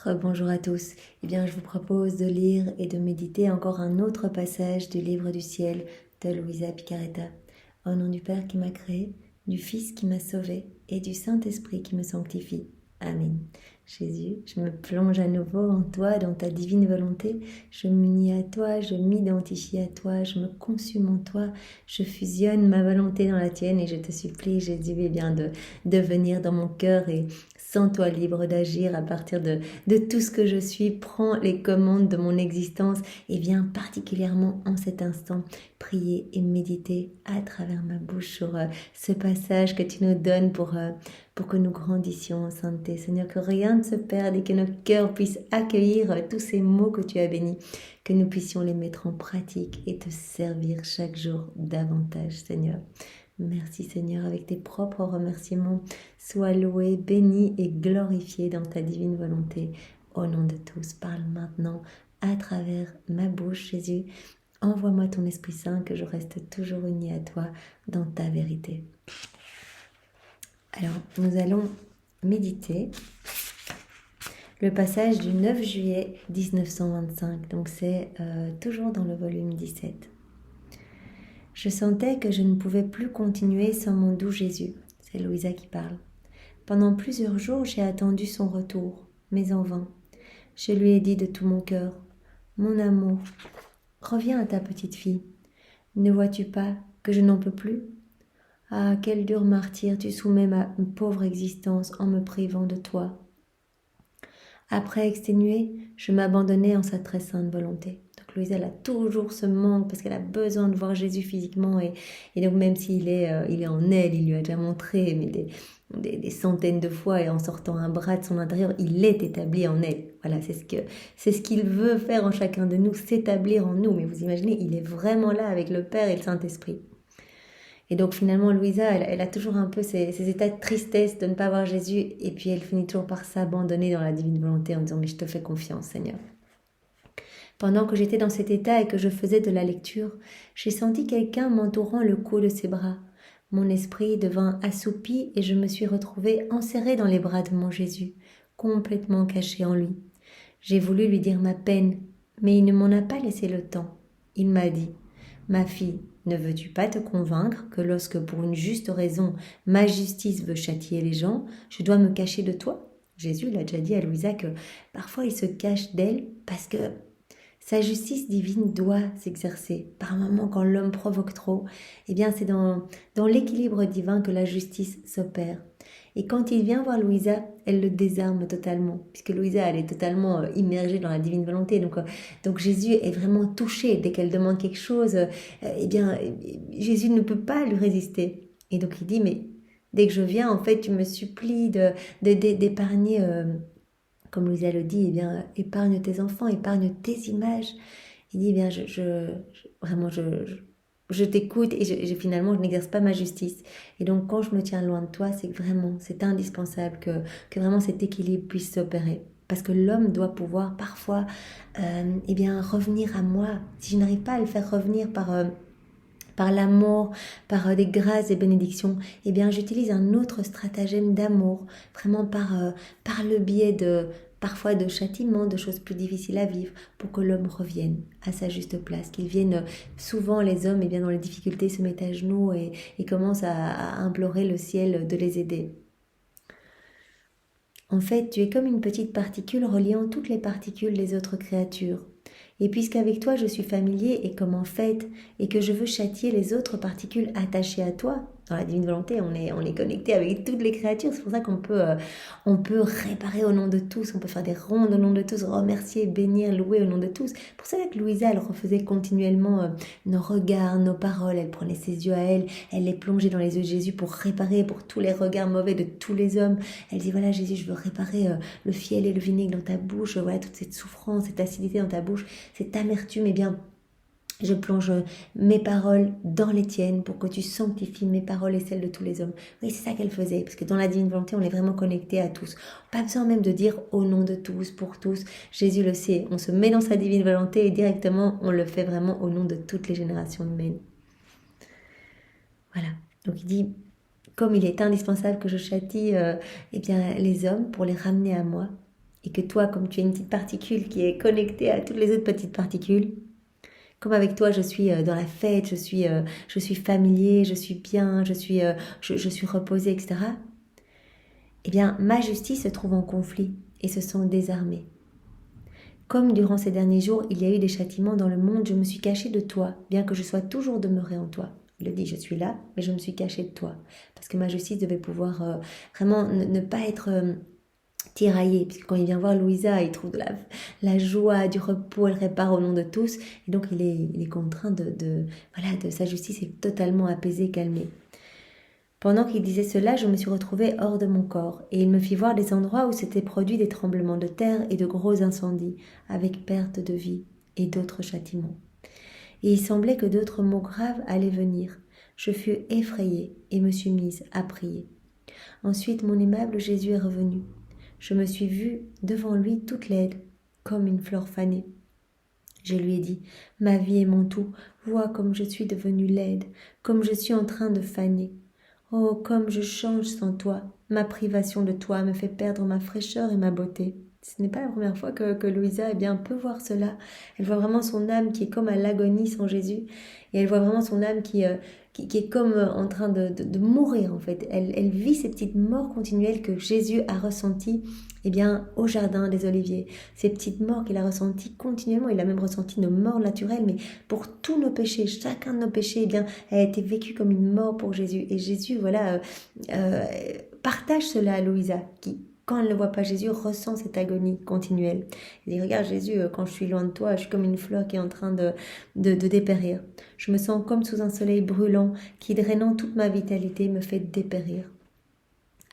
Bonjour à tous. Je vous propose de lire et de méditer encore un autre passage du livre du ciel de Luisa Picaretta. Au nom du Père qui m'a créé, du Fils qui m'a sauvé et du Saint-Esprit qui me sanctifie. Amen. Jésus, je me plonge à nouveau en toi, dans ta divine volonté. Je m'unis à toi, je m'identifie à toi, je me consume en toi, je fusionne ma volonté dans la tienne et je te supplie, Jésus, de venir dans mon cœur et sens-toi libre d'agir à partir de tout ce que je suis. Prends les commandes de mon existence et viens particulièrement en cet instant prier et méditer à travers ma bouche sur ce passage que tu nous donnes pour que nous grandissions en sainteté. Seigneur, que rien ne se perde et que nos cœurs puissent accueillir tous ces mots que tu as bénis, que nous puissions les mettre en pratique et te servir chaque jour davantage, Seigneur. Merci Seigneur, avec tes propres remerciements, sois loué, béni et glorifié dans ta divine volonté. Au nom de tous, parle maintenant à travers ma bouche, Jésus. Envoie-moi ton Esprit Saint, que je reste toujours uni à toi dans ta vérité. Alors, nous allons méditer le passage du 9 juillet 1925. Donc, c'est toujours dans le volume 17. Je sentais que je ne pouvais plus continuer sans mon doux Jésus. C'est Louisa qui parle. Pendant plusieurs jours, j'ai attendu son retour, mais en vain. Je lui ai dit de tout mon cœur, « Mon amour, reviens à ta petite fille. Ne vois-tu pas que je n'en peux plus ? Ah, quel dur martyre tu soumets ma pauvre existence en me privant de toi. » Après exténuée, je m'abandonnais en sa très sainte volonté. Donc Louisa, elle a toujours ce manque parce qu'elle a besoin de voir Jésus physiquement et donc même s'il est en elle, il lui a déjà montré mais des centaines de fois et en sortant un bras de son intérieur, il est établi en elle. Voilà, c'est ce qu'il veut faire en chacun de nous, s'établir en nous. Mais vous imaginez, il est vraiment là avec le Père et le Saint-Esprit. Et donc finalement, Louisa, elle a toujours un peu ces états de tristesse de ne pas voir Jésus. Et puis elle finit toujours par s'abandonner dans la divine volonté en disant « Mais je te fais confiance, Seigneur ». Pendant que j'étais dans cet état et que je faisais de la lecture, j'ai senti quelqu'un m'entourant le cou de ses bras. Mon esprit devint assoupi et je me suis retrouvée enserrée dans les bras de mon Jésus, complètement cachée en lui. J'ai voulu lui dire ma peine, mais il ne m'en a pas laissé le temps. Il m'a dit « Ma fille, ne veux-tu pas te convaincre que lorsque pour une juste raison ma justice veut châtier les gens, je dois me cacher de toi ?» Jésus l'a déjà dit à Louisa que parfois il se cache d'elle parce que sa justice divine doit s'exercer. Par moments, quand l'homme provoque trop, c'est dans l'équilibre divin que la justice s'opère. Et quand il vient voir Louisa, elle le désarme totalement, puisque Louisa, elle est totalement immergée dans la divine volonté. Donc Jésus est vraiment touché dès qu'elle demande quelque chose. Jésus ne peut pas lui résister. Et donc il dit, mais dès que je viens, en fait, tu me supplies d'épargner... Comme Louisa le dit, épargne tes enfants, épargne tes images. Il dit, je t'écoute et finalement, je n'exerce pas ma justice. Et donc, quand je me tiens loin de toi, c'est que vraiment, c'est indispensable que vraiment cet équilibre puisse s'opérer. Parce que l'homme doit pouvoir parfois revenir à moi. Si je n'arrive pas à le faire revenir par l'amour, par des grâces et bénédictions, j'utilise un autre stratagème d'amour, vraiment par le biais parfois de châtiments, de choses plus difficiles à vivre, pour que l'homme revienne à sa juste place, qu'il vienne. Souvent les hommes, dans les difficultés, se mettent à genoux et commencent à implorer le ciel de les aider. En fait, tu es comme une petite particule reliant toutes les particules des autres créatures. Et puisqu'avec toi je suis familier et comme en fait, et que je veux châtier les autres particules attachées à toi, dans la divine volonté, on est connecté avec toutes les créatures. C'est pour ça qu'on peut réparer au nom de tous, on peut faire des rondes au nom de tous, remercier, bénir, louer au nom de tous. Pour ça que Louisa, elle refaisait continuellement nos regards, nos paroles, elle prenait ses yeux à elle les plongeait dans les yeux de Jésus pour réparer, pour tous les regards mauvais de tous les hommes. Elle dit, voilà Jésus, je veux réparer le fiel et le vinaigre dans ta bouche, voilà toute cette souffrance, cette acidité dans ta bouche, cette amertume, je plonge mes paroles dans les tiennes pour que tu sanctifies mes paroles et celles de tous les hommes. Oui, c'est ça qu'elle faisait, parce que dans la divine volonté, on est vraiment connecté à tous. Pas besoin même de dire au nom de tous, pour tous. Jésus le sait, on se met dans sa divine volonté et directement, on le fait vraiment au nom de toutes les générations humaines. Voilà, donc il dit, comme il est indispensable que je châtie les hommes pour les ramener à moi, et que toi, comme tu es une petite particule qui est connectée à toutes les autres petites particules, comme avec toi, je suis dans la fête, je suis familier, je suis bien, je suis reposé, etc. Eh bien, ma justice se trouve en conflit et se sent désarmée. Comme durant ces derniers jours, il y a eu des châtiments dans le monde, je me suis cachée de toi, bien que je sois toujours demeurée en toi. Il le dit, je suis là, mais je me suis cachée de toi. Parce que ma justice devait pouvoir vraiment ne pas être tiraillée. Puisque quand il vient voir Louisa, il trouve de la joie, du repos, elle répare au nom de tous. Et donc il est contraint de sa justice est totalement apaisée, calmée. Pendant qu'il disait cela, je me suis retrouvée hors de mon corps, et il me fit voir des endroits où s'étaient produits des tremblements de terre et de gros incendies, avec perte de vie et d'autres châtiments. Et il semblait que d'autres maux graves allaient venir. Je fus effrayée et me suis mise à prier. Ensuite, mon aimable Jésus est revenu. Je me suis vue devant lui toute laide, comme une fleur fanée. Je lui ai dit, ma vie est mon tout, vois comme je suis devenue laide, comme je suis en train de faner. Oh, comme je change sans toi, ma privation de toi me fait perdre ma fraîcheur et ma beauté. Ce n'est pas la première fois que Louisa peut voir cela. Elle voit vraiment son âme qui est comme à l'agonie sans Jésus. Et elle voit vraiment son âme qui est comme en train de mourir en fait. Elle vit ces petites morts continuelles que Jésus a ressenties au jardin des Oliviers. Ces petites morts qu'il a ressenties continuellement. Il a même ressenti nos morts naturelles, mais pour tous nos péchés, chacun de nos péchés, a été vécu comme une mort pour Jésus. Et Jésus, partage cela à Louisa, qui, quand elle ne voit pas Jésus, ressent cette agonie continuelle. Elle dit, regarde Jésus, quand je suis loin de toi, je suis comme une fleur qui est en train de dépérir. Je me sens comme sous un soleil brûlant qui, drainant toute ma vitalité, me fait dépérir.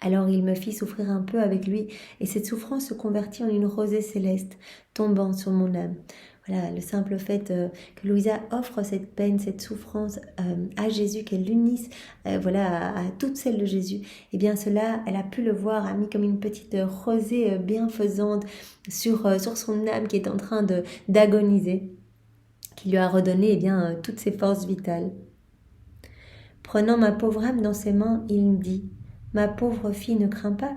Alors il me fit souffrir un peu avec lui, et cette souffrance se convertit en une rosée céleste, tombant sur mon âme. Voilà, le simple fait que Louisa offre cette peine, cette souffrance à Jésus, qu'elle l'unisse à toutes celles de Jésus, et bien cela, elle a pu le voir, a mis comme une petite rosée bienfaisante sur son âme qui est en train d'agoniser, qui lui a redonné toutes ses forces vitales. Prenant ma pauvre âme dans ses mains, il me dit, ma pauvre fille, ne crains pas.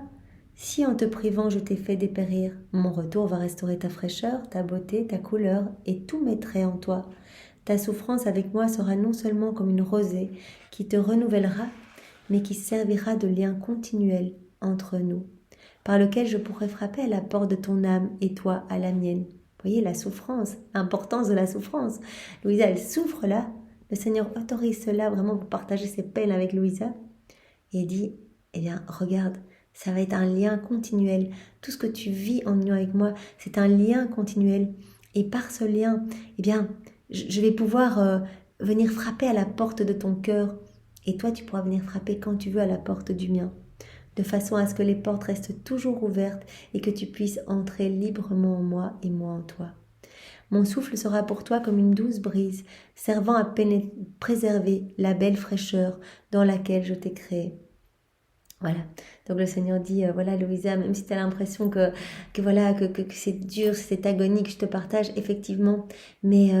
Si en te privant je t'ai fait dépérir, mon retour va restaurer ta fraîcheur, ta beauté, ta couleur et tout mettrai en toi. Ta souffrance avec moi sera non seulement comme une rosée qui te renouvellera, mais qui servira de lien continuel entre nous, par lequel je pourrai frapper à la porte de ton âme et toi à la mienne. Vous voyez la souffrance, l'importance de la souffrance. Louisa, elle souffre là. Le Seigneur autorise cela vraiment pour partager ses peines avec Louisa. Et dit, regarde, ça va être un lien continuel. Tout ce que tu vis en union avec moi, c'est un lien continuel. Et par ce lien, je vais pouvoir venir frapper à la porte de ton cœur. Et toi, tu pourras venir frapper quand tu veux à la porte du mien. De façon à ce que les portes restent toujours ouvertes et que tu puisses entrer librement en moi et moi en toi. Mon souffle sera pour toi comme une douce brise, servant à préserver la belle fraîcheur dans laquelle je t'ai créé. Voilà, donc le Seigneur dit, Louisa, même si tu as l'impression que c'est dur, c'est agonique, je te partage, effectivement, mais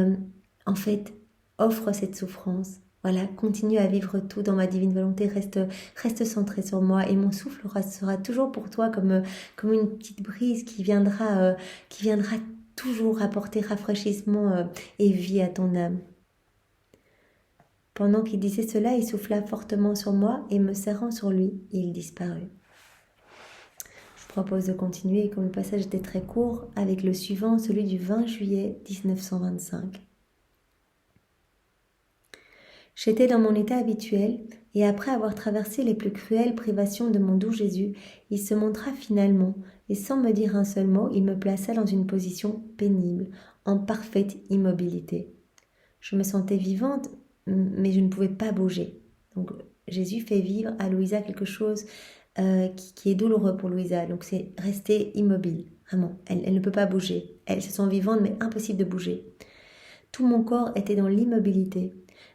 en fait, offre cette souffrance. Voilà, continue à vivre tout dans ma divine volonté, reste centré sur moi, et mon souffle sera toujours pour toi comme une petite brise qui viendra toujours apporter rafraîchissement et vie à ton âme. Pendant qu'il disait cela, il souffla fortement sur moi et me serrant sur lui, il disparut. Je propose de continuer, comme le passage était très court, avec le suivant, celui du 20 juillet 1925. J'étais dans mon état habituel, et après avoir traversé les plus cruelles privations de mon doux Jésus, il se montra finalement, et sans me dire un seul mot, il me plaça dans une position pénible, en parfaite immobilité. Je me sentais vivante, mais je ne pouvais pas bouger. Donc Jésus fait vivre à Louisa quelque chose qui est douloureux pour Louisa. Donc c'est rester immobile, vraiment. Elle ne peut pas bouger. Elle se sent vivante, mais impossible de bouger. Tout mon corps était dans l'immobilité.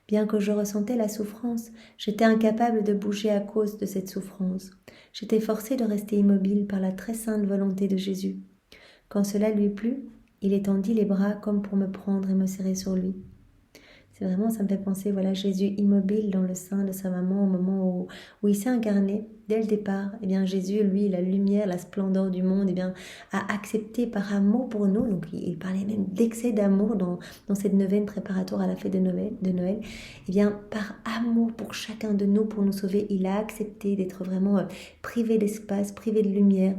Bien que je ressentais la souffrance, j'étais incapable de bouger à cause de cette souffrance. J'étais forcée de rester immobile par la très sainte volonté de Jésus. Quand cela lui plut, il étendit les bras comme pour me prendre et me serrer sur lui. C'est vraiment, ça me fait penser, voilà, Jésus immobile dans le sein de sa maman au moment où il s'est incarné. Dès le départ, eh bien, Jésus, lui, la lumière, la splendeur du monde, eh bien, a accepté par amour pour nous. Donc, il parlait même d'excès d'amour dans cette neuvaine préparatoire à la fête de Noël. Eh bien, par amour pour chacun de nous, pour nous sauver, il a accepté d'être vraiment privé d'espace, privé de lumière,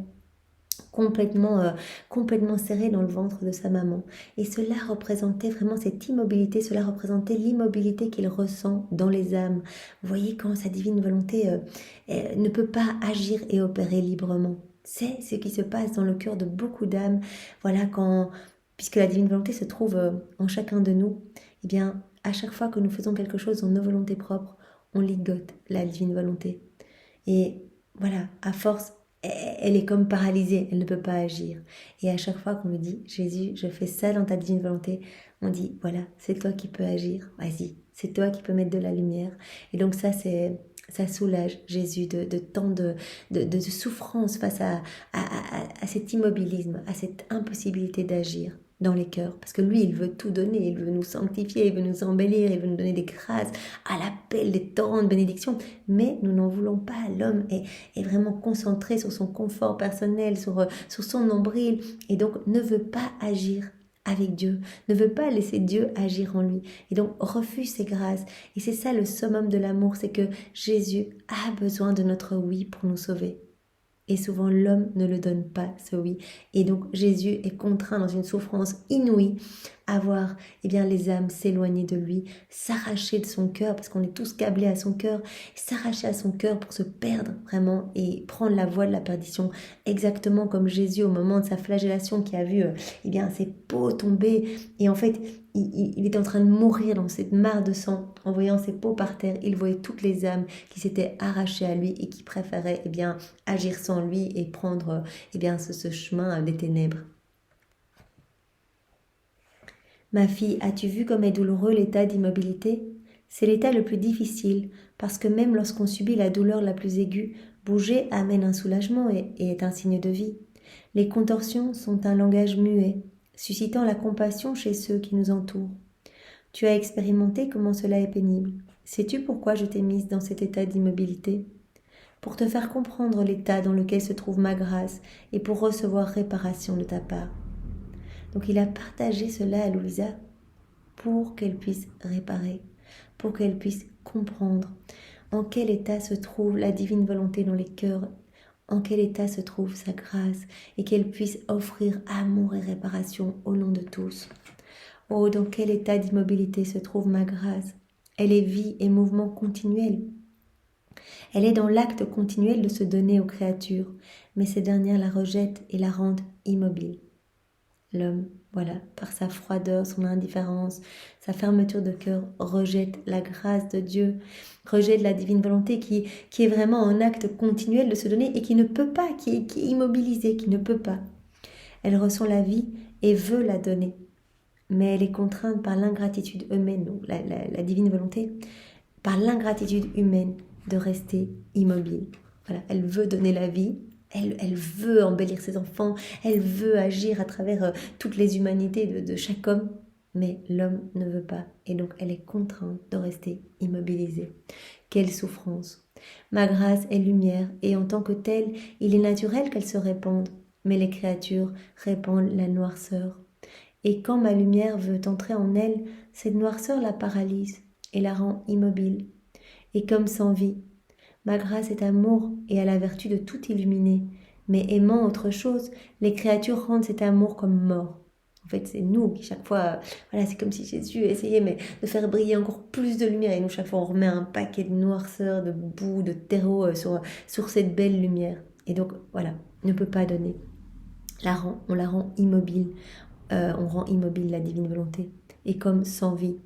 complètement serré dans le ventre de sa maman. Et cela représentait vraiment cette immobilité, cela représentait l'immobilité qu'il ressent dans les âmes. Vous voyez, quand sa divine volonté ne peut pas agir et opérer librement. C'est ce qui se passe dans le cœur de beaucoup d'âmes. Voilà, puisque la divine volonté se trouve en chacun de nous, eh bien, à chaque fois que nous faisons quelque chose dans nos volontés propres, on ligote la divine volonté. Et voilà, à force, elle est comme paralysée, elle ne peut pas agir. Et à chaque fois qu'on lui dit, Jésus, je fais ça dans ta divine volonté, on dit, voilà, c'est toi qui peux agir, vas-y, c'est toi qui peux mettre de la lumière. Et donc ça soulage Jésus de tant de souffrance face à cet immobilisme, à cette impossibilité d'agir dans les cœurs, parce que lui, il veut tout donner, il veut nous sanctifier, il veut nous embellir, il veut nous donner des grâces, à l'appel des torrents de bénédiction, mais nous n'en voulons pas. L'homme est vraiment concentré sur son confort personnel, sur son nombril, et donc ne veut pas agir avec Dieu, ne veut pas laisser Dieu agir en lui, et donc refuse ses grâces. Et c'est ça le summum de l'amour, c'est que Jésus a besoin de notre oui pour nous sauver. Et souvent, l'homme ne le donne pas, ce oui. Et donc, Jésus est contraint dans une souffrance inouïe à voir les âmes s'éloigner de lui, s'arracher de son cœur, parce qu'on est tous câblés à son cœur, s'arracher à son cœur pour se perdre vraiment et prendre la voie de la perdition, exactement comme Jésus au moment de sa flagellation qui a vu ses peaux tomber. Et en fait, il était en train de mourir dans cette mare de sang. En voyant ses peaux par terre, il voyait toutes les âmes qui s'étaient arrachées à lui et qui préféraient agir sans lui et prendre ce chemin des ténèbres. Ma fille, as-tu vu comme est douloureux l'état d'immobilité ? C'est l'état le plus difficile, parce que même lorsqu'on subit la douleur la plus aiguë, bouger amène un soulagement et est un signe de vie. Les contorsions sont un langage muet, suscitant la compassion chez ceux qui nous entourent. Tu as expérimenté comment cela est pénible. Sais-tu pourquoi je t'ai mise dans cet état d'immobilité ? Pour te faire comprendre l'état dans lequel se trouve ma grâce et pour recevoir réparation de ta part. Donc il a partagé cela à Louisa pour qu'elle puisse réparer, pour qu'elle puisse comprendre en quel état se trouve la divine volonté dans les cœurs, en quel état se trouve sa grâce et qu'elle puisse offrir amour et réparation au nom de tous. Oh, dans quel état d'immobilité se trouve ma grâce ? Elle est vie et mouvement continuel. Elle est dans l'acte continuel de se donner aux créatures, mais ces dernières la rejettent et la rendent immobile. L'homme, par sa froideur, son indifférence, sa fermeture de cœur, rejette la grâce de Dieu, rejette la divine volonté qui est vraiment un acte continuel de se donner et qui ne peut pas, qui est immobilisée, qui ne peut pas. Elle ressent la vie et veut la donner, mais elle est contrainte par l'ingratitude humaine, donc la divine volonté, par l'ingratitude humaine de rester immobile. Elle veut donner la vie, elle veut embellir ses enfants, elle veut agir à travers toutes les humanités de chaque homme, mais l'homme ne veut pas, et donc elle est contrainte de rester immobilisée. Quelle souffrance! Ma grâce est lumière, et en tant que telle, il est naturel qu'elle se répande, mais les créatures répandent la noirceur. Et quand ma lumière veut entrer en elle, cette noirceur la paralyse et la rend immobile, et comme sans vie. Ma grâce est amour et a la vertu de tout illuminer. Mais aimant autre chose, les créatures rendent cet amour comme mort. En fait, c'est nous qui chaque fois, c'est comme si Jésus essayait de faire briller encore plus de lumière. Et nous, chaque fois, on remet un paquet de noirceur, de boue, de terreau sur cette belle lumière. Et donc, ne peut pas donner. On la rend immobile. On rend immobile la divine volonté. Et comme sans vie.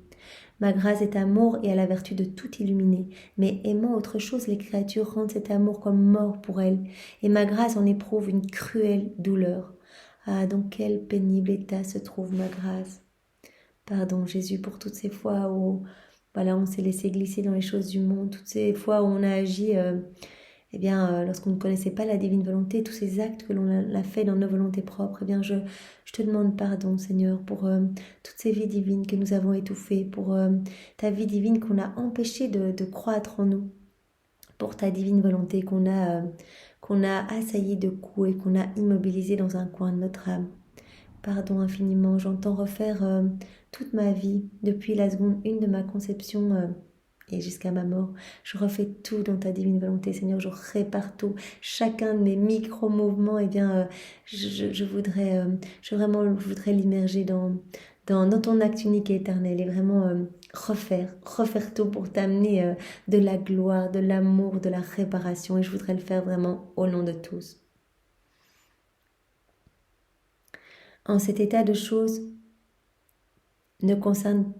Ma grâce est amour et a la vertu de tout illuminer. Mais aimant autre chose, les créatures rendent cet amour comme mort pour elles. Et ma grâce en éprouve une cruelle douleur. Ah, dans quel pénible état se trouve ma grâce. Pardon Jésus pour toutes ces fois où on s'est laissé glisser dans les choses du monde, toutes ces fois où on a agi eh bien, lorsqu'on ne connaissait pas la divine volonté, tous ces actes que l'on a fait dans nos volontés propres, eh bien, je te demande pardon, Seigneur, pour toutes ces vies divines que nous avons étouffées, pour ta vie divine qu'on a empêché de croître en nous, pour ta divine volonté qu'on a assaillie de coups et qu'on a immobilisée dans un coin de notre âme. Pardon infiniment, j'entends refaire toute ma vie, depuis la seconde 1 de ma conception et jusqu'à ma mort. Je refais tout dans ta divine volonté, Seigneur, je répare tout. Chacun de mes micro-mouvements, eh bien, je voudrais, je voudrais l'immerger dans ton acte unique et éternel et vraiment refaire tout pour t'amener de la gloire, de l'amour, de la réparation et je voudrais le faire vraiment au nom de tous. En cet état de choses ne concerne,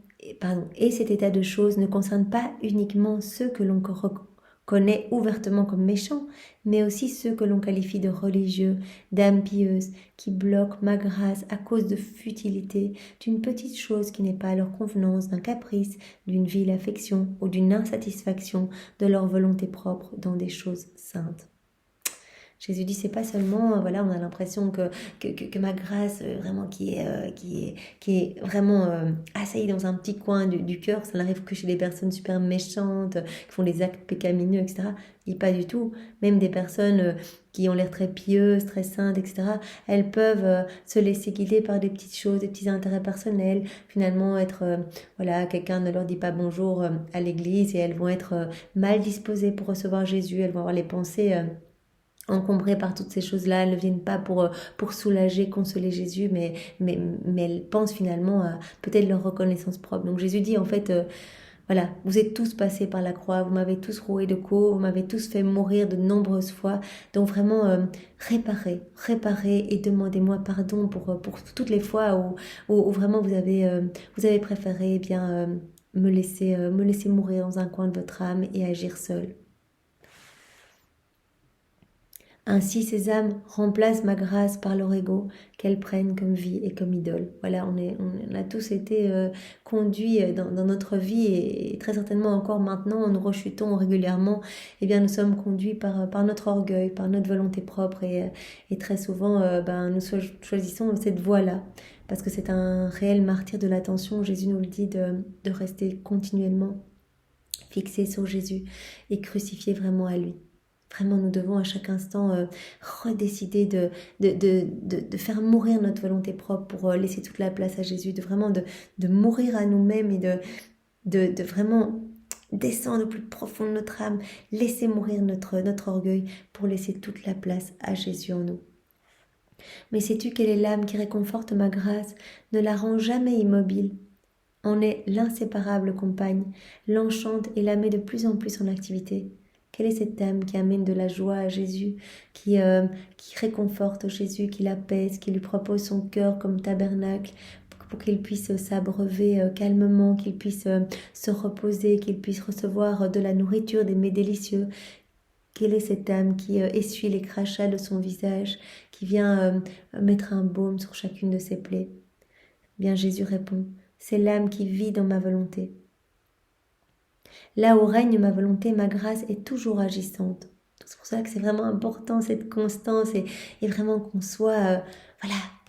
et cet état de choses ne concerne pas uniquement ceux que l'on reconnaît ouvertement comme méchants, mais aussi ceux que l'on qualifie de religieux, d'âmes pieuses, qui bloquent ma grâce à cause de futilité, d'une petite chose qui n'est pas à leur convenance, d'un caprice, d'une vile affection ou d'une insatisfaction de leur volonté propre dans des choses saintes. Jésus dit, c'est pas seulement, voilà, on a l'impression que ma grâce, vraiment, qui est vraiment assaillie dans un petit coin du cœur, ça n'arrive que chez des personnes super méchantes, qui font des actes pécamineux, etc. Et pas du tout. Même des personnes qui ont l'air très pieuses, très saintes, etc., elles peuvent se laisser guider par des petites choses, des petits intérêts personnels, finalement être, voilà, quelqu'un ne leur dit pas bonjour à l'église et elles vont être mal disposées pour recevoir Jésus, elles vont avoir les pensées encombrées par toutes ces choses-là, elles ne viennent pas pour soulager, consoler Jésus, mais elles pensent finalement à peut-être leur reconnaissance propre. Donc Jésus dit en fait, voilà, vous êtes tous passés par la croix, vous m'avez tous roué de coups, vous m'avez tous fait mourir de nombreuses fois, donc vraiment réparez et demandez-moi pardon pour toutes les fois où vraiment vous avez préféré bien me laisser mourir dans un coin de votre âme et agir seul. Ainsi, ces âmes remplacent ma grâce par leur ego qu'elles prennent comme vie et comme idole. Voilà, on a tous été conduits dans notre vie et très certainement encore maintenant, nous rechutons régulièrement. Eh bien, nous sommes conduits par notre orgueil, par notre volonté propre et très souvent, nous choisissons cette voie-là parce que c'est un réel martyre de l'attention. Jésus nous le dit de rester continuellement fixé sur Jésus et crucifié vraiment à lui. Vraiment, nous devons à chaque instant redécider de faire mourir notre volonté propre pour laisser toute la place à Jésus, de mourir à nous-mêmes et de vraiment descendre au plus profond de notre âme, laisser mourir notre orgueil pour laisser toute la place à Jésus en nous. Mais sais-tu quelle est l'âme qui réconforte ma grâce, ne la rend jamais immobile, en est l'inséparable compagne, l'enchante et la met de plus en plus en activité. Quelle est cette âme qui amène de la joie à Jésus, qui réconforte Jésus, qui l'apaise, qui lui propose son cœur comme tabernacle pour qu'il puisse s'abreuver calmement, qu'il puisse se reposer, qu'il puisse recevoir de la nourriture, des mets délicieux. Quelle est cette âme qui essuie les crachats de son visage, qui vient mettre un baume sur chacune de ses plaies? Bien, Jésus répond, c'est l'âme qui vit dans ma volonté. Là où règne ma volonté, ma grâce est toujours agissante. C'est pour ça que c'est vraiment important cette constance et vraiment qu'on soit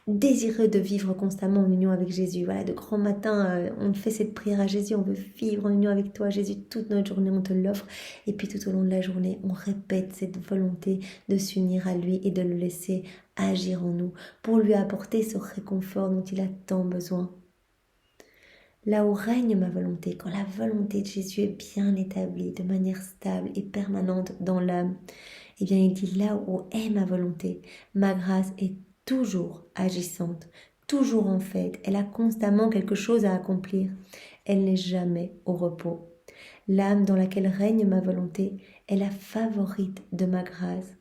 désireux de vivre constamment en union avec Jésus. Voilà, de grand matin, on fait cette prière à Jésus, on veut vivre en union avec toi, Jésus, toute notre journée, on te l'offre. Et puis tout au long de la journée, on répète cette volonté de s'unir à lui et de le laisser agir en nous pour lui apporter ce réconfort dont il a tant besoin. Là où règne ma volonté, quand la volonté de Jésus est bien établie, de manière stable et permanente dans l'âme, eh bien il dit là où est ma volonté, ma grâce est toujours agissante, toujours en fait, elle a constamment quelque chose à accomplir, elle n'est jamais au repos. L'âme dans laquelle règne ma volonté est la favorite de ma grâce.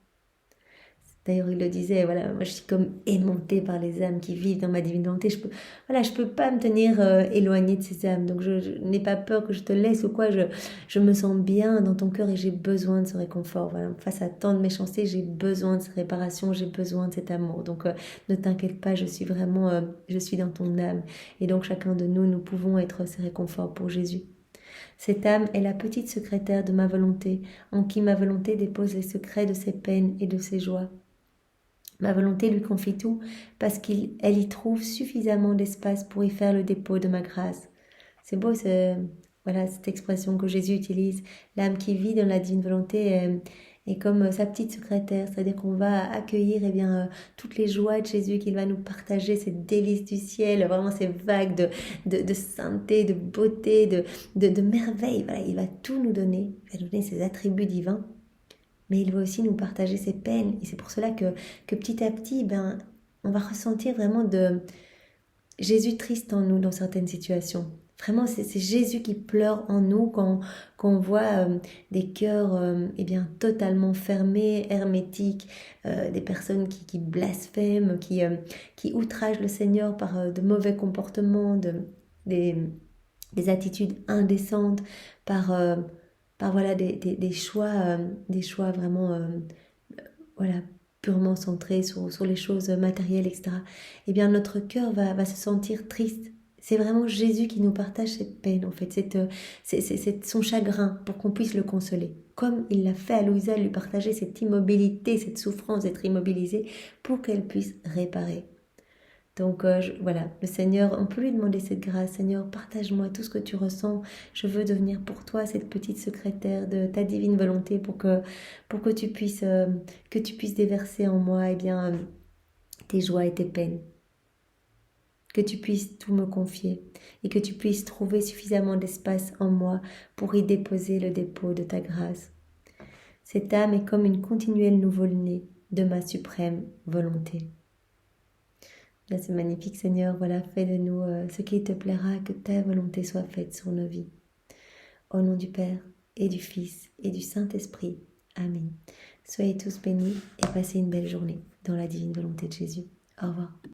D'ailleurs, il le disait, voilà, moi je suis comme aimantée par les âmes qui vivent dans ma divine volonté. Je peux pas me tenir éloignée de ces âmes. Donc je n'ai pas peur que je te laisse ou quoi. Je me sens bien dans ton cœur et j'ai besoin de ce réconfort. Voilà, face à tant de méchanceté, j'ai besoin de cette réparation, j'ai besoin de cet amour. Donc ne t'inquiète pas, je suis vraiment, je suis dans ton âme. Et donc chacun de nous, nous pouvons être ces réconforts pour Jésus. Cette âme est la petite secrétaire de ma volonté, en qui ma volonté dépose les secrets de ses peines et de ses joies. Ma volonté lui confie tout, parce qu'elle y trouve suffisamment d'espace pour y faire le dépôt de ma grâce. C'est beau, voilà, cette expression que Jésus utilise. L'âme qui vit dans la divine volonté est comme sa petite secrétaire, c'est-à-dire qu'on va accueillir toutes les joies de Jésus qu'il va nous partager, ces délices du ciel, vraiment ces vagues de sainteté, de beauté, de merveille. Voilà, il va tout nous donner, il va nous donner ses attributs divins, mais il va aussi nous partager ses peines. Et c'est pour cela que petit à petit, on va ressentir vraiment de Jésus triste en nous dans certaines situations. Vraiment, c'est Jésus qui pleure en nous quand on voit des cœurs totalement fermés, hermétiques, des personnes qui blasphèment, qui outragent le Seigneur par de mauvais comportements, des attitudes indécentes, par voilà, des choix vraiment voilà, purement centrés sur les choses matérielles, etc. Eh bien, notre cœur va se sentir triste. C'est vraiment Jésus qui nous partage cette peine, en fait, c'est son chagrin pour qu'on puisse le consoler. Comme il l'a fait à Louisa, lui partager cette immobilité, cette souffrance d'être immobilisée pour qu'elle puisse réparer. Donc voilà, le Seigneur, on peut lui demander cette grâce. Seigneur, partage-moi tout ce que tu ressens. Je veux devenir pour toi cette petite secrétaire de ta divine volonté pour que tu puisses déverser en moi tes joies et tes peines. Que tu puisses tout me confier et que tu puisses trouver suffisamment d'espace en moi pour y déposer le dépôt de ta grâce. Cette âme est comme une continuelle nouveau-née de ma suprême volonté. Là, c'est magnifique, Seigneur. Voilà, fais de nous ce qui te plaira, que ta volonté soit faite sur nos vies. Au nom du Père et du Fils et du Saint-Esprit. Amen. Soyez tous bénis et passez une belle journée dans la divine volonté de Jésus. Au revoir.